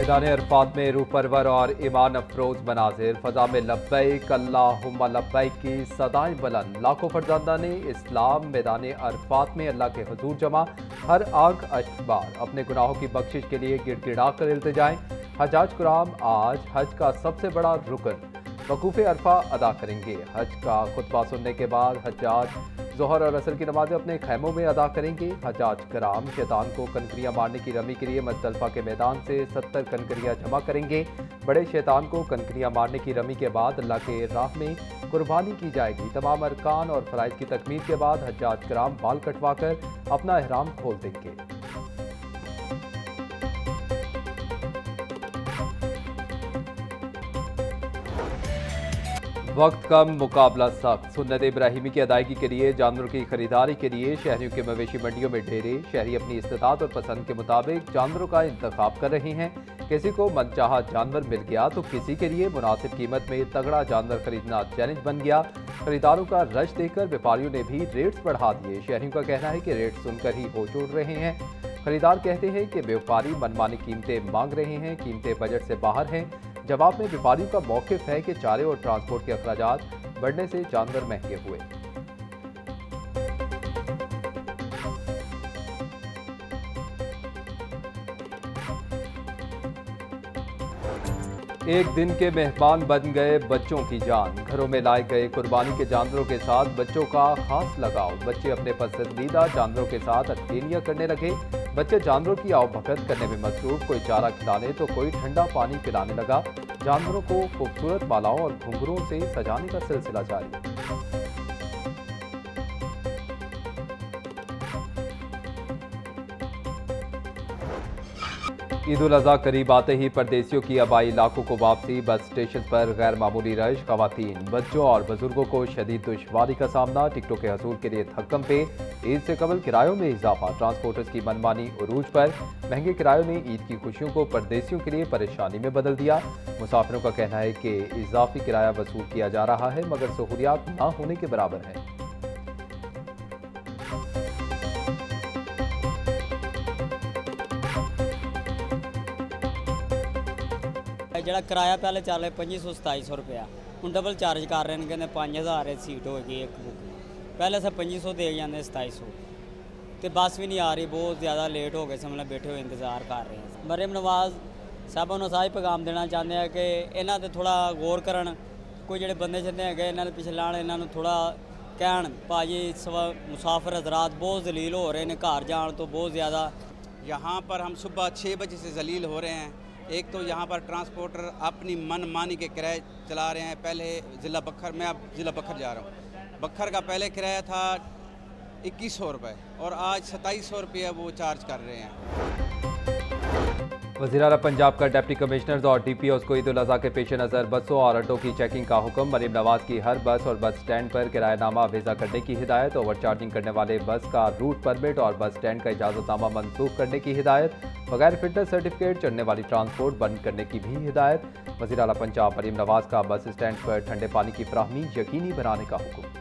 मैदान अरफात में रूह परवर और ईमान अफरोज मनाजिर, फजा में लब्बैक अल्लाहुम्मा लब्बैक की सदाएं बुलंद। लाखों फरजंदा ने इस्लाम मैदान अरफात में अल्लाह के हुजूर जमा, हर आंख अश्कबार अपने गुनाहों की बख्शिश के लिए गिड़गिड़ा कर इल्तिजाएं। हजाज कुराम आज हज का सबसे बड़ा रुकन वकूफ़े अरफा अदा करेंगे। हज का खुतबा सुनने के बाद हजाज जोहर और असर की नमाज़ें अपने खैमों में अदा करेंगे। हजाज कराम शैतान को कनकरियाँ मारने की रमी के लिए मुज़दलिफ़ा के मैदान से 70 कनकरियाँ जमा करेंगे। बड़े शैतान को कनकरियाँ मारने की रमी के बाद अल्लाह के राह में कुर्बानी की जाएगी। तमाम अरकान और फ़राइज़ की तकमील के बाद हजाज कराम बाल कटवा कर अपना एहराम खोल देंगे। वक्त कम मुकाबला सख्त, सुन्नत इब्राहिमी की अदायगी के लिए जानवरों की खरीदारी के लिए शहरियों के मवेशी मंडियों में डेरे। शहरी अपनी इस्तेताअत और पसंद के मुताबिक जानवरों का इंतखाब कर रहे हैं। किसी को मनचाहा जानवर मिल गया तो किसी के लिए मुनासिब कीमत में तगड़ा जानवर खरीदना चैलेंज बन गया। खरीदारों का रश देखकर व्यापारियों ने भी रेट्स बढ़ा दिए। शहरियों का कहना है कि रेट सुनकर ही होश उड़ रहे हैं। खरीदार कहते हैं कि व्यापारी मनमानी कीमतें मांग रहे हैं, कीमतें बजट से बाहर हैं। जवाब में व्यापारियों का मौक़िफ़ है कि चारे और ट्रांसपोर्ट के अखराजात बढ़ने से जानवर महंगे हुए। एक दिन के मेहमान बन गए बच्चों की जान। घरों में लाए गए कुर्बानी के जानवरों के साथ बच्चों का खास लगाव। बच्चे अपने पसंदीदा जानवरों के साथ अटखेलियां करने लगे। बच्चे जानवरों की आवभगत करने में मसरूफ, कोई चारा खिलाने तो कोई ठंडा पानी पिलाने लगा। जानवरों को खूबसूरत मालाओं और घुंघरुओं से सजाने का सिलसिला जारी। ईद उल अज़हा करीब आते ही परदेसियों की आबाई इलाकों को वापसी। बस स्टेशन पर गैर मामूली रश। खवातीन, बच्चों और बुजुर्गों को शदीद दुश्वारी का सामना। टिकटों के हसूल के लिए थक्कम पे। ईद से कबल किरायों में इजाफा। ट्रांसपोर्टर्स की मनमानी उरूज पर। महंगे किरायों ने ईद की खुशियों को परदेसियों के लिए परेशानी में बदल दिया। मुसाफिरों का कहना है कि इजाफी किराया वसूल किया जा रहा है मगर सहूलियात न होने के बराबर है। ਜਿਹੜਾ ਕਿਰਾਇਆ ਪਹਿਲੇ ਚੱਲ ਰਿਹਾ 2500-2700 ਰੁਪਇਆ, ਹੁਣ ਡਬਲ ਚਾਰਜ ਕਰ ਰਹੇ ਨੇ, ਕਹਿੰਦੇ 5000 ਸੀਟ ਹੋਏਗੀ ਇੱਕ ਬੁੱਕ। ਪਹਿਲੇ ਸੇ 2500 ਦੇ ਜਾਂਦੇ 2700 ਤੇ ਬੱਸ ਵੀ ਨਹੀਂ ਆ ਰਹੀ, ਬਹੁਤ ਜ਼ਿਆਦਾ ਲੇਟ ਹੋ ਗਏ। ਸਮਝ ਬੈਠੇ ਹੋਏ ਇੰਤਜ਼ਾਰ ਕਰ ਰਹੇ ਹਾਂ। ਮਰੀਮ ਨਵਾਜ਼ ਸਾਹਿਬਾਂ ਨੂੰ ਸਾਹ ਪੈਗਾਮ ਦੇਣਾ ਚਾਹੁੰਦੇ ਆ ਕਿ ਇਹਨਾਂ ਤੇ ਥੋੜਾ ਗੌਰ ਕਰਨ। ਕੋਈ ਜਿਹੜੇ ਬੰਦੇ ਛੱਡੇ ਹੈਗੇ ਇਹਨਾਂ ਦੇ ਪਿੱਛੇ ਲਾਣ, ਇਹਨਾਂ ਨੂੰ ਥੋੜਾ ਕਹਿਣ ਭਾਜੀ मुसाफिर हजरात बहुत जलील हो रहे हैं घर जान तो बहुत ज़्यादा। यहाँ पर हम सुबह 6 बजे से जलील हो रहे हैं। एक तो यहाँ पर ट्रांसपोर्टर अपनी मनमानी के किराए चला रहे हैं। पहले ज़िला बखर, मैं अब ज़िला बखर जा रहा हूँ। बखर का पहले किराया था 2100 रुपये और आज 2700 रुपये वो चार्ज कर रहे हैं। वज़ीर आला पंजाब का डिप्टी कमिश्नर्स और DPOs को ईद उल अज़हा के पेश नज़र बसों और अड्डों की चेकिंग का हुक्म। मरीम नवाज की हर बस और बस स्टैंड पर किरायानामा वेज़ा करने की हिदायत। ओवर चार्जिंग करने वाले बस का रूट परमिट और बस स्टैंड का इजाज़तनामा मनसूख करने की हिदायत। बगैर फिटनेस सर्टिफिकेट चढ़ने वाली ट्रांसपोर्ट बंद करने की भी हिदायत। वज़ीर आला पंजाब मरीम नवाज का बस स्टैंड पर ठंडे पानी की फराहमी यकीनी बनाने का हुक्म।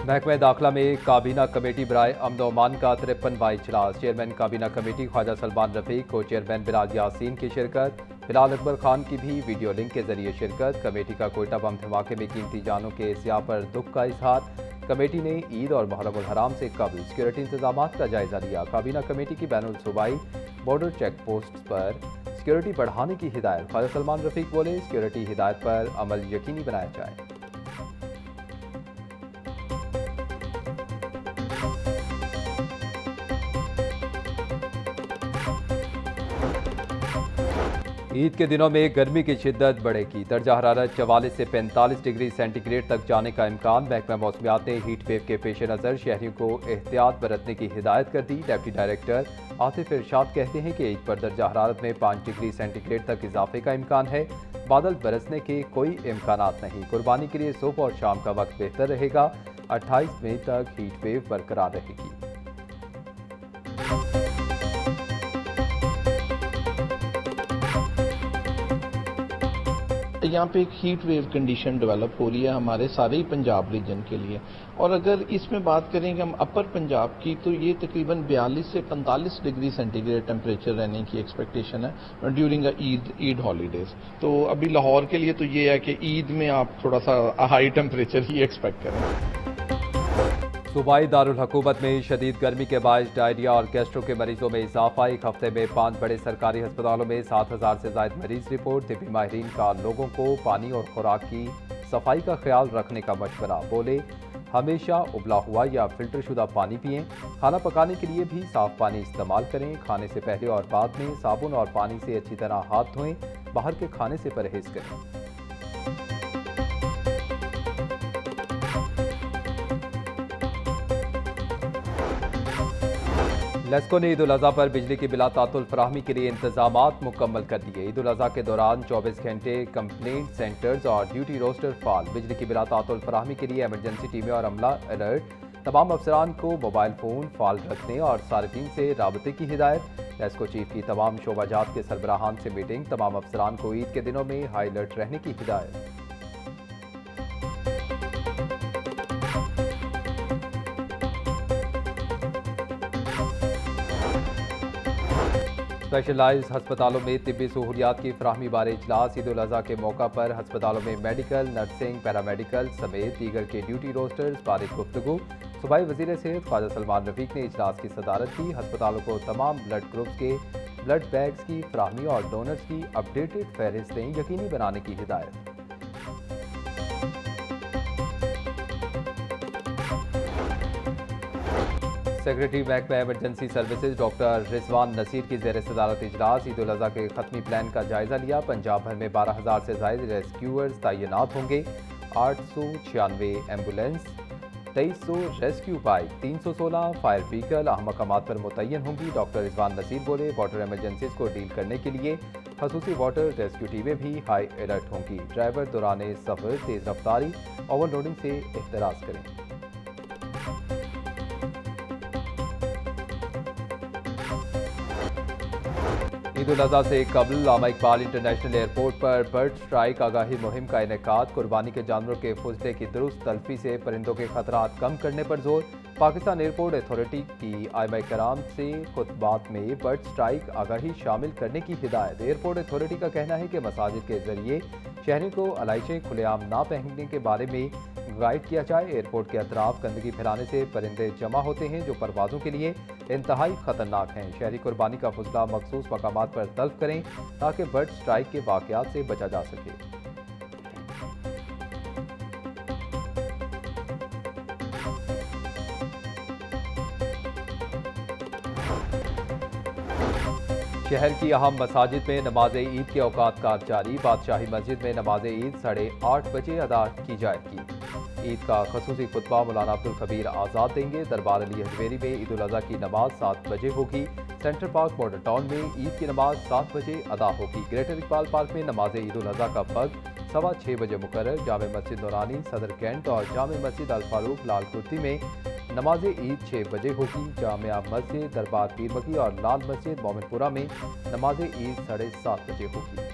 महकमा दाखिला में काबीना कमेटी बराए अमन व अमान का 53वां इजलास। चेयरमैन काबीना कमेटी ख्वाजा सलमान रफीक को चेयरमैन बिलाल यासीन की शिरकत। बिलाल अकबर खान की भी वीडियो लिंक के जरिए शिरकत। कमेटी का कोयटा बम धमाके में कीमती जानों के स्याह पर दुख का इजहार। कमेटी ने ईद और मुहर्रम उल हराम से कबल सिक्योरिटी इंतजाम का जायजा लिया। काबीना कमेटी की बैनुल सूबाई बॉर्डर चेक पोस्ट पर सिक्योरिटी बढ़ाने की हिदायत। ख्वाजा सलमान रफीक बोले, सिक्योरिटी हिदायत पर अमल यकीनी बनाया जाए। ईद के दिनों में गर्मी की शिद्दत बढ़ेगी। दर्जा हरारत 44 से 45 डिग्री सेंटीग्रेड तक जाने का इम्कान। महकमा मौसमियात ने हीट वेव के पेश नज़र शहरियों को एहतियात बरतने की हिदायत कर दी। डिप्टी डायरेक्टर आतिफ इरशाद कहते हैं कि ईद पर दर्जा हरारत में 5 डिग्री सेंटीग्रेड तक इजाफे का इम्कान है। बादल बरसने के कोई इम्कानात नहीं। कुर्बानी के लिए सुबह और शाम का वक्त बेहतर रहेगा। 28 मई तक हीट वेव बरकरार रहेगी। यहाँ पे एक हीट वेव कंडीशन डेवलप हो रही है हमारे सारे ही पंजाब रीजन के लिए। और अगर इसमें बात करें कि हम अपर पंजाब की, तो ये तकरीबन 42 से 45 डिग्री सेंटीग्रेड टेम्परेचर रहने की एक्सपेक्टेशन है ड्यूरिंग ईद हॉलीडेज। तो अभी लाहौर के लिए तो ये है कि ईद में आप थोड़ा सा हाई टेम्परेचर ही एक्सपेक्ट करें। सूबाई दारुल हुकूमत में शदीद गर्मी के बायस डायरिया और गैस्ट्रो के मरीजों में इजाफा। एक हफ्ते में 5 बड़े सरकारी अस्पतालों में 7000 से ज्यादा मरीज रिपोर्ट। तिब्बी माहिरीन का लोगों को पानी और खुराक की सफाई का ख्याल रखने का मशवरा। बोले हमेशा उबला हुआ या फिल्टर शुदा पानी पिएं। खाना पकाने के लिए भी साफ पानी इस्तेमाल करें। खाने से पहले और बाद में साबुन और पानी से अच्छी तरह हाथ धोएं। बाहर के खाने से परहेज करें। लेस्को ने ईद उल अज़हा पर बिजली की बिला तातुल फराहमी के लिए इंतजामात मुकम्मल कर दिए। ईद उल अज़हा के दौरान 24 घंटे कंप्लेंट सेंटर्स और ड्यूटी रोस्टर फाल। बिजली की बिला तातुल फराहमी के लिए एमरजेंसी टीमें और अमला अलर्ट। तमाम अफसरान को मोबाइल फ़ोन फाल रखने और सार्फिन से राबते की हिदायत। लेस्को चीफ की तमाम शोबाजात के सरबराहान से मीटिंग। तमाम अफसरान को ईद के दिनों में हाई अलर्ट रहने की हिदायत। स्पेशलाइज्ड हस्पतालों में तिब्बी सहूलियात की फराहमी बारे इजलास। ईद उल अज़हा के मौका पर हस्पतालों में मेडिकल, नर्सिंग, पैरामेडिकल समेत दीगर के ड्यूटी रोस्टर्स बारे गुफ्तगू। सूबाई वज़ीर सेहत ख्वाजा सलमान रफीक ने इजलास की सदारत की। हस्पतालों को तमाम ब्लड ग्रुप्स के ब्लड बैग्स की फराहमी और डोनर्स की अपडेटेड फहरिस्तें यकीनी बनाने की हिदायत। सेक्रेटरी महकमा emergency services doctor Rizwan Naseer की ज़ेर सदारत इजलास। ईद उल अज़हा के खत्मी प्लान का जायजा लिया। पंजाब भर में 12,000 से ज़ायद रेस्क्यूअर्स तैनात होंगे। 896 ambulance, 2300 rescue bike, 316 fire vehicle अहम मकामात पर मुतय्यन होंगी। डॉक्टर रिजवान नसीर बोले वाटर एमरजेंसीज को डील करने के लिए खसूसी वाटर रेस्क्यू टीमें भी हाई अलर्ट होंगी। ड्राइवर दौरान सफ़र तेज़ रफ्तारी ओवरलोडिंग से एहतराज करें। ईद उल अज़हा से कबल अल्लामा इकबाल इंटरनेशनल एयरपोर्ट पर बर्ड स्ट्राइक आगाही मुहिम का इनेकाद। कुर्बानी के जानवरों के फुजले की दुरुस्त तलफी से परिंदों के खतरात कम करने पर जोर। पाकिस्तान एयरपोर्ट अथॉरिटी की आइमा कराम से खुतबात में बर्ड स्ट्राइक आगाही शामिल करने की हिदायत। एयरपोर्ट अथॉरिटी का कहना है कि मसाजिद के जरिए शहरी को अलाइशें खुलेआम ना पहनने के बारे में गाइड किया जाए। एयरपोर्ट के अतराफ गंदगी फैलाने से परिंदे जमा होते हैं जो परवाज़ों के लिए इंतहाई खतरनाक हैं। शहरी कुर्बानी का फुजला मखसूस मकामात पर तल्फ करें ताकि बर्ड स्ट्राइक के वाक़यात से बचा जा सके। शहर की अहम मसाजिद में नमाज ईद के औकात कार जारी। बादशाही मस्जिद में नमाज ईद 8:30 बजे अदा की जाएगी। ईद का खसूसी खुतबा मौलाना अब्दुल खबीर आज़ाद देंगे। दरबार अली हजवेरी में ईद उल अज़हा की नमाज 7 बजे होगी। सेंट्रल पार्क मॉडल टाउन में ईद की नमाज 7 बजे अदा होगी। ग्रेटर इकबाल पार्क में नमाज ईद उल अज़हा का वक्त 6:15 बजे मुकर्रर। जामे मस्जिद नूरानी, सदर कैंट और जामे मस्जिद अल फारूक लाल कुर्ती में नमाज ईद 6 बजे होगी। जामिया मस्जिद, दरबार पीरमकी और लाल मस्जिद मोमिनपुरा में नमाज ईद 7:30 बजे होगी।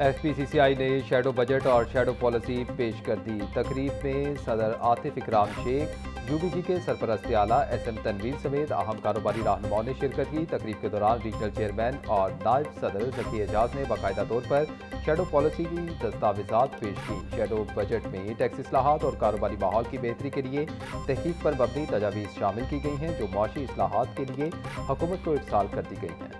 SPCCI ने शैडो बजट और शैडो पॉलिसी पेश कर दी। तकरीब में सदर आतिफ इकराम शेख, UBG के सरपरस्त आला SM तनवीर समेत अहम कारोबारी रहनुमाओं ने शिरकत की। तकरीब के दौरान रीजनल चेयरमैन और नायब सदर ज़की एजाज ने बाकायदा तौर पर शैडो पॉलिसी की दस्तावेजात पेश की। शैडो बजट में टैक्स इस्लाहात और कारोबारी माहौल की बेहतरी के लिए तहकीक पर मबनी तजावीज़ शामिल की गई हैं जो मुआशी इस्लाहात के लिए हुकूमत को इरसाल कर दी गई हैं।